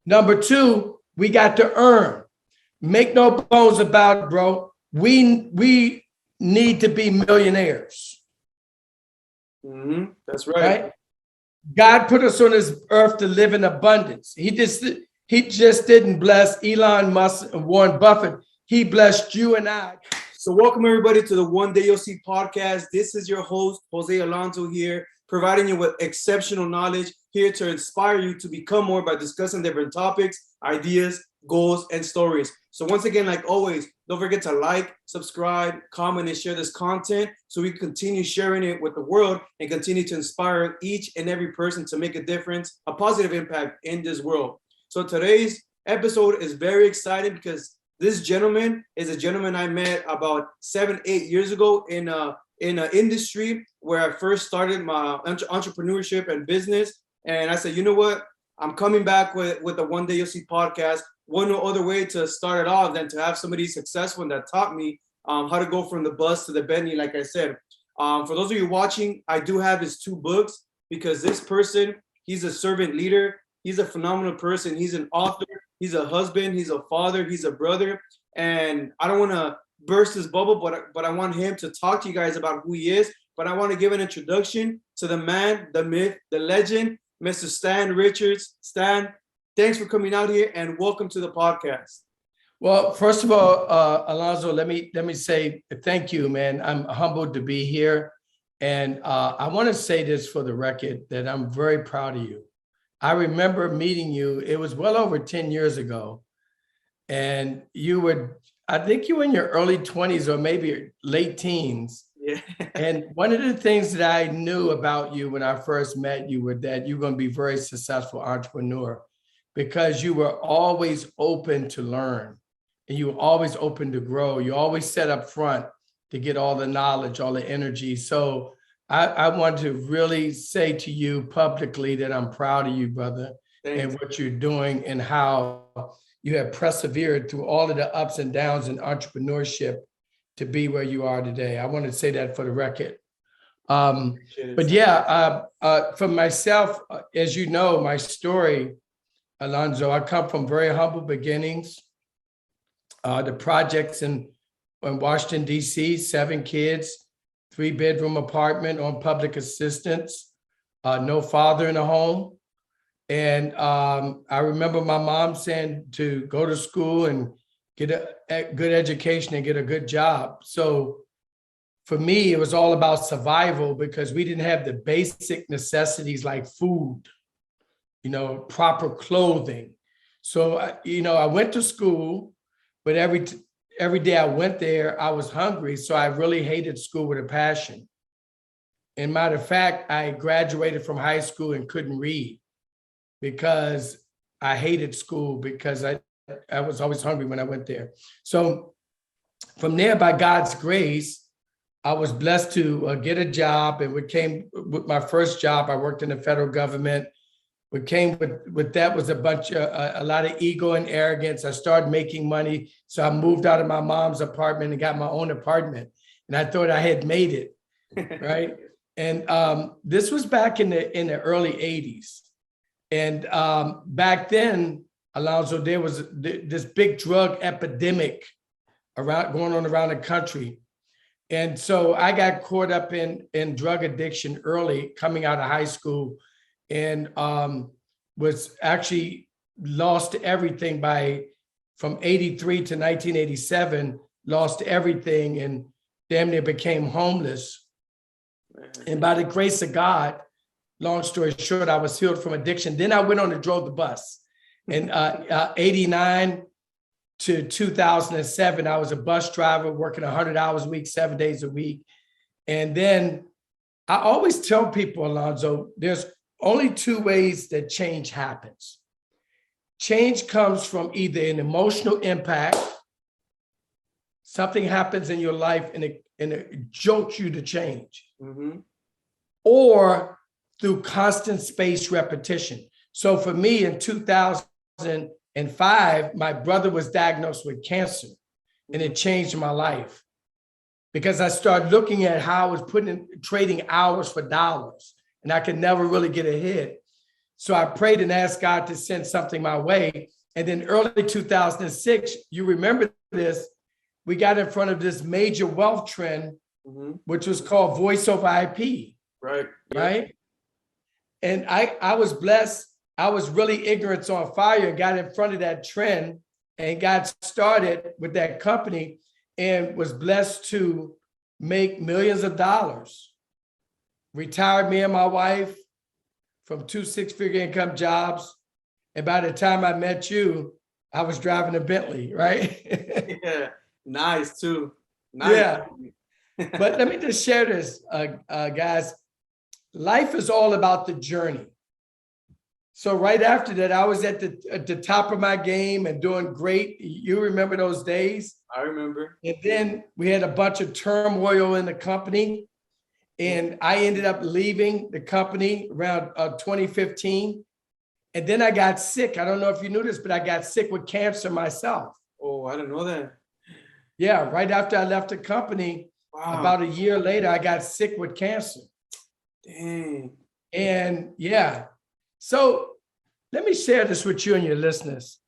Number two, we got to earn. Make no bones about it, bro. We need to be millionaires. That's right. God put us on this earth to live in abundance. He just didn't bless Elon Musk and Warren Buffett. He blessed you and I. So welcome everybody to the One Day You'll See podcast. This is your host, Jose Alonso here, providing you with exceptional knowledge, here to inspire you to become more by discussing different topics, ideas, goals, and stories. So once again, like always, don't forget to like, subscribe, comment, and share this content so we continue sharing it with the world and continue to inspire each and every person to make a difference, a positive impact in this world. So today's episode is very exciting because this gentleman is a gentleman I met about 7-8 years ago in an industry where I first started my entrepreneurship and business. And I said, you know what? I'm coming back with the One Day You'll See podcast. One other way to start it off than to have somebody successful that taught me how to go from the bus to the Bentley, like I said. For those of you watching, I do have his 2 books because this person, he's a servant leader. He's a phenomenal person. He's an author. He's a husband. He's a father. He's a brother. And I don't want to burst his bubble, but I want him to talk to you guys about who he is. But I want to give an introduction to the man, the myth, the legend, Mr. Stan Richards. Stan, thanks for coming out here and welcome to the podcast. Well, first of all, Alonzo, let me say thank you, man. I'm humbled to be here. And I want to say this for the record that I'm very proud of you. I remember meeting you. It was well over 10 years ago. And I think you were in your early 20s or maybe late teens. Yeah. And one of the things that I knew about you when I first met you were that you're going to be a very successful entrepreneur because you were always open to learn and you were always open to grow. You always set up front to get all the knowledge, all the energy. So I want to really say to you publicly that I'm proud of you, brother, and what you're doing and how you have persevered through all of the ups and downs in entrepreneurship to be where you are today. I want to say that for the record. But yeah, for myself, as you know, my story, Alonzo, I come from very humble beginnings. The projects in Washington, D.C., 7 kids, 3-bedroom apartment on public assistance, no father in the home. And I remember my mom saying to go to school and get a good education and get a good job. So for me, it was all about survival because we didn't have the basic necessities like food, proper clothing. So, I went to school, but every day I went there, I was hungry. So I really hated school with a passion. And matter of fact, I graduated from high school and couldn't read because I hated school because I was always hungry when I went there. So from there, by God's grace, I was blessed to get a job. And with my first job, I worked in the federal government. What came with that was a lot of ego and arrogance. I started making money. So I moved out of my mom's apartment and got my own apartment. And I thought I had made it, right? And this was back in the early 80s. And back then, Alonzo, there was this big drug epidemic going on around the country. And so I got caught up in drug addiction early, coming out of high school, and was actually lost everything from 83 to 1987, lost everything and damn near became homeless. And by the grace of God, long story short, I was healed from addiction. Then I went on and drove the bus. In 89 to 2007, I was a bus driver working 100 hours a week, 7 days a week. And then I always tell people, Alonzo, there's only 2 ways that change happens. Change comes from either an emotional impact, something happens in your life and it jolts you to change, or through constant spaced repetition. So for me in 2005, my brother was diagnosed with cancer and it changed my life because I started looking at how I was trading hours for dollars and I could never really get ahead. So I prayed and asked God to send something my way. And then early 2006, you remember this, we got in front of this major wealth trend, which was called voice over IP. Right. Right. And I was blessed. I was really ignorance on fire and got in front of that trend and got started with that company and was blessed to make millions of dollars. Retired me and my wife from 2 six-figure income jobs. And by the time I met you, I was driving a Bentley, right? Yeah, nice too. Nice. Yeah. But let me just share this, guys. Life is all about the journey. So right after that, I was at the top of my game and doing great. You remember those days? I remember. And then we had a bunch of turmoil in the company. And I ended up leaving the company around 2015. And then I got sick. I don't know if you knew this, but I got sick with cancer myself. Oh, I didn't know that. Yeah, right after I left the company, Wow. about a year later, I got sick with cancer. Dang. And yeah, so let me share this with you and your listeners.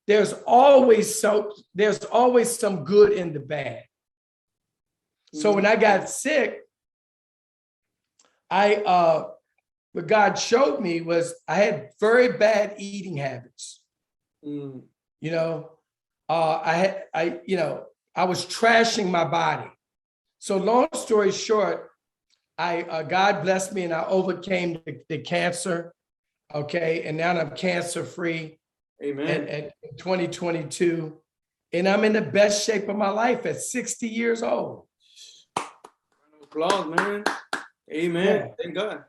There's always some good in the bad. So when I got sick, what God showed me was I had very bad eating habits. You know, I was trashing my body. So long story short, God blessed me and I overcame the cancer. Okay. And now I'm cancer free. Amen. At 2022. And I'm in the best shape of my life at 60 years old. Applause, man. Amen. Yeah. Thank God.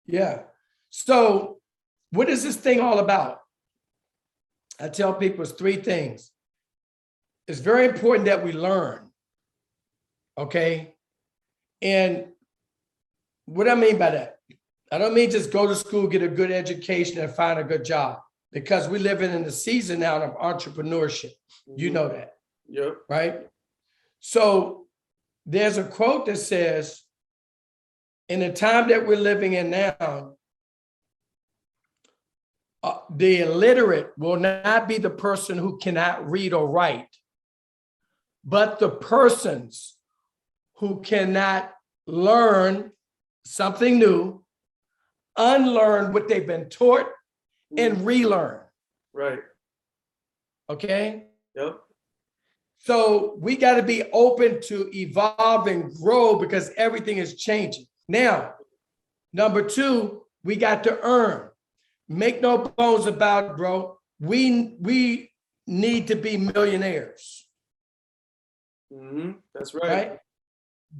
Yeah. So what is this thing all about? I tell people it's 3 things. It's very important that we learn. Okay. And what I mean by that, I don't mean just go to school, get a good education and find a good job, because we're living in the season now of entrepreneurship. You know that. Yep. Right. So there's a quote that says, in the time that we're living in now, the illiterate will not be the person who cannot read or write, but the persons who cannot learn something new, unlearn what they've been taught, and relearn. Right. Okay. Yep. So we got to be open to evolve and grow because everything is changing. Now, number 2, we got to earn. Make no bones about it, bro. We need to be millionaires. That's right. Right?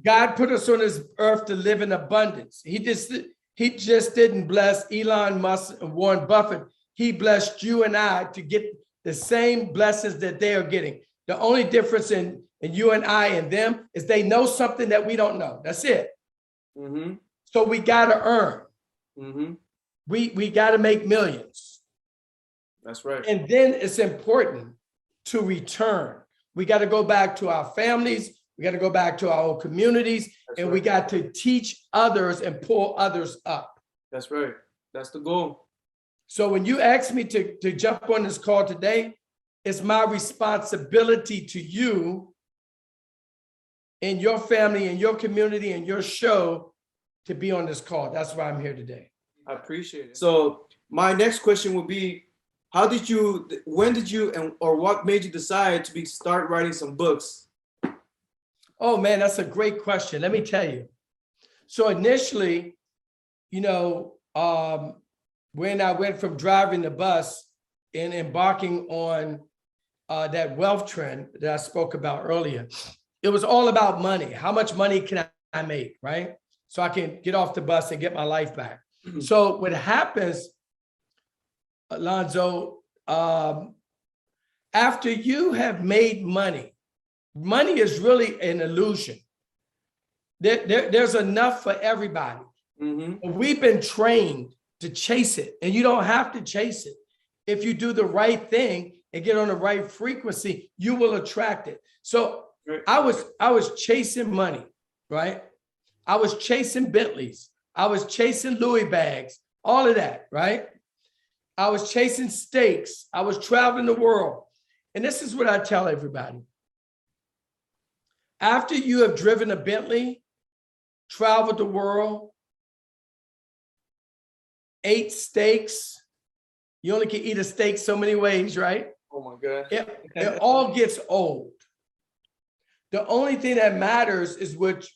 God put us on this earth to live in abundance. He just didn't bless Elon Musk and Warren Buffett. He blessed you and I to get the same blessings that they are getting. The only difference in you and I and them is they know something that we don't know. That's it. So we got to earn. We got to make millions. That's right. And then it's important to return. We got to go back to our families. We got to go back to our own communities. That's and right. we got to teach others and pull others up. That's right. That's the goal. So when you ask me to jump on this call today, it's my responsibility to you and your family and your community and your show to be on this call. That's why I'm here today. I appreciate it. So my next question would be, when did you, or what made you decide to start writing some books? Oh man, that's a great question. Let me tell you. So initially, when I went from driving the bus and embarking on that wealth trend that I spoke about earlier, it was all about money. How much money can I make, right? So I can get off the bus and get my life back. So what happens, Alonzo, after you have made money, money is really an illusion. There's enough for everybody. We've been trained to chase it, and you don't have to chase it. If you do the right thing and get on the right frequency, you will attract it. So I was chasing money, right? I was chasing Bentleys. I was chasing Louis bags. all of that, right? I was chasing steaks. I was traveling the world. And this is what I tell everybody. After you have driven a Bentley, traveled the world, ate steaks, you only can eat a steak so many ways, right? Oh my God. It all gets old. The only thing that matters is what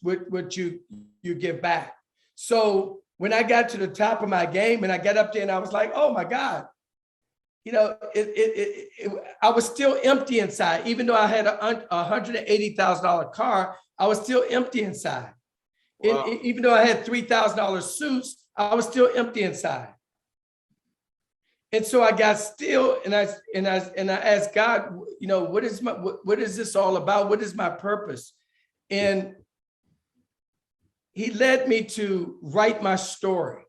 you give back. So when I got to the top of my game and I got up there and I was like, oh my God, you know, I was still empty inside. Even though I had a $180,000 car, I was still empty inside. Wow. Even though I had $3,000 suits, I was still empty inside. And so I got still, and I asked God, you know, what is this all about? What is my purpose? And he led me to write my story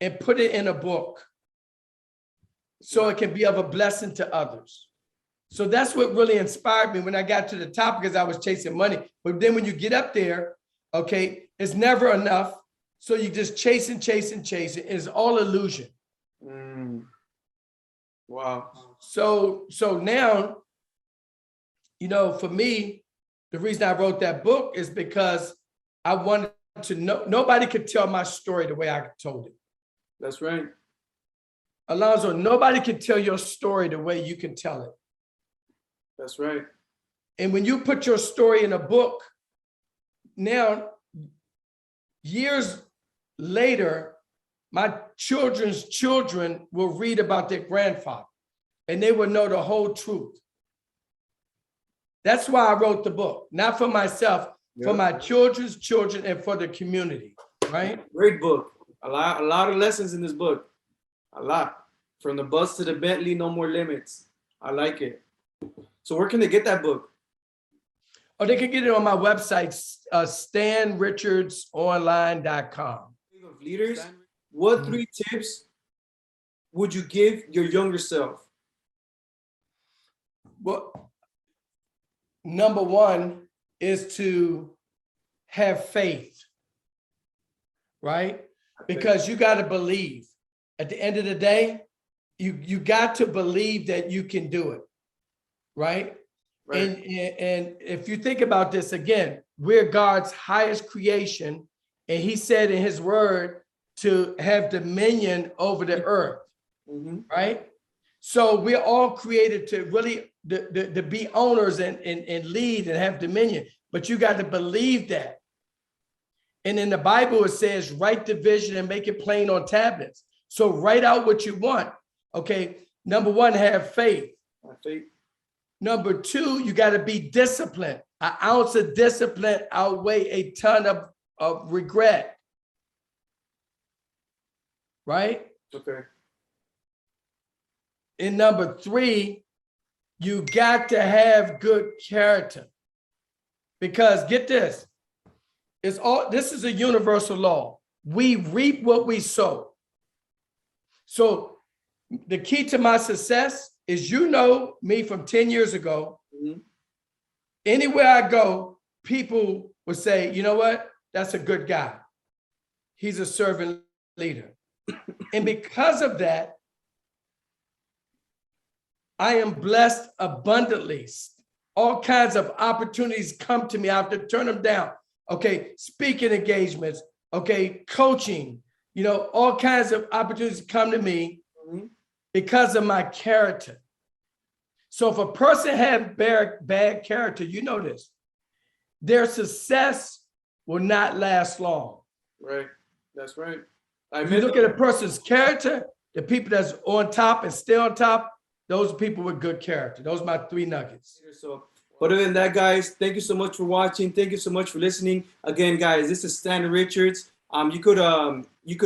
and put it in a book so it can be of a blessing to others. So that's what really inspired me when I got to the top, because I was chasing money. But then when you get up there, okay, it's never enough. So you just chasing. It's all illusion. Wow. So now, you know, for me, the reason I wrote that book is because I wanted to know, nobody could tell my story the way I told it. That's right. Alonzo, nobody can tell your story the way you can tell it. That's right. And when you put your story in a book, now, years later, my children's children will read about their grandfather and they will know the whole truth. That's why I wrote the book, not for myself, for my children's children and for the community, right? Great book. A lot of lessons in this book. A lot. From the bus to the Bentley, no more limits. I like it. So where can they get that book? Oh, they can get it on my website, stanrichardsonline.com. Of leaders, what 3 tips would you give your younger self? Well, number one is to have faith, right? Because you got to believe. At the end of the day, you got to believe that you can do it, right? And if you think about this again, we're God's highest creation, and he said in his word to have dominion over the earth, right? So we're all created to really to be owners and lead and have dominion, but you got to believe that. And in the Bible, it says, write the vision and make it plain on tablets. So write out what you want. Okay. Number one, have faith. Number two, you got to be disciplined. An ounce of discipline outweigh a ton of regret. Right? Okay. And number three, you got to have good character. Because get this, this is a universal law. We reap what we sow. So the key to my success is, you know me from 10 years ago. Anywhere I go, people would say, you know what? That's a good guy. He's a servant leader. And because of that, I am blessed abundantly. All kinds of opportunities come to me. I have to turn them down. Okay, speaking engagements, okay, coaching, you know, all kinds of opportunities come to me because of my character. So if a person has bad character, you know this, their success will not last long. Right, that's right. If you look at a person's character, the people that's on top and stay on top, those are people with good character. Those are my 3 nuggets. So, other than that, guys, thank you so much for watching. Thank you so much for listening. Again, guys, this is Stan Richards. You could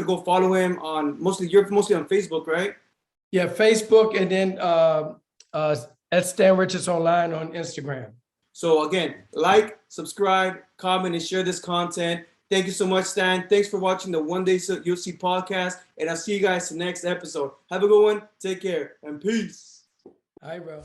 go follow him on you're mostly on Facebook, right? Yeah, Facebook, and then at Stan Richards Online on Instagram. So again, like, subscribe, comment, and share this content. Thank you so much, Stan. Thanks for watching the One Day You'll See podcast, and I'll see you guys in the next episode. Have a good one. Take care, and peace. Hi, bro.